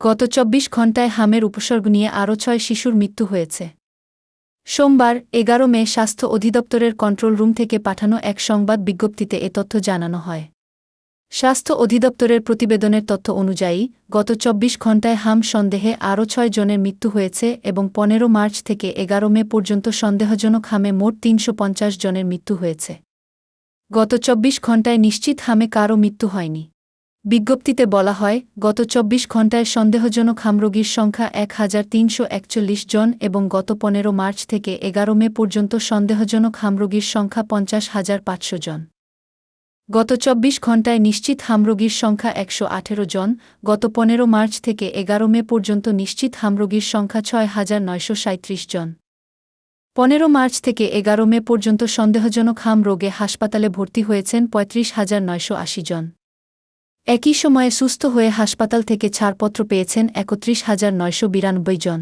গত ২৪ ঘণ্টায় হামের উপসর্গ নিয়ে আরও ৬ শিশুর মৃত্যু হয়েছে। সোমবার ১১ মে স্বাস্থ্য অধিদপ্তরের কন্ট্রোল রুম থেকে পাঠানো এক সংবাদ বিজ্ঞপ্তিতে এ তথ্য জানানো হয়। স্বাস্থ্য অধিদপ্তরের প্রতিবেদনের তথ্য অনুযায়ী গত ২৪ ঘণ্টায় হাম সন্দেহে আরও ৬ জনের মৃত্যু হয়েছে এবং ১৫ মার্চ থেকে ১১ মে পর্যন্ত সন্দেহজনক হামে মোট ৩৫০ জনের মৃত্যু হয়েছে। গত ২৪ ঘণ্টায় নিশ্চিত হামে কারও মৃত্যু হয়নি। বিজ্ঞপ্তিতে বলা হয়, গত ২৪ ঘণ্টায় সন্দেহজনক হামরোগীর সংখ্যা ১৩৪১ জন এবং গত ১৫ মার্চ থেকে ১১ মে পর্যন্ত সন্দেহজনক হামরোগীর সংখ্যা ৫০,৫০০ জন। গত ২৪ ঘণ্টায় নিশ্চিত হামরোগীর সংখ্যা ১১৮ জন। গত ১৫ মার্চ থেকে ১১ মে পর্যন্ত নিশ্চিত হামরোগীর সংখ্যা ৬,৯৩৭ জন। ১৫ মার্চ থেকে ১১ মে পর্যন্ত সন্দেহজনক হাম রোগে হাসপাতালে ভর্তি হয়েছেন ৩৫,৯৮০ জন। একই সময়ে সুস্থ হয়ে হাসপাতাল থেকে ছাড়পত্র পেয়েছেন ৩১,৯৯২ জন।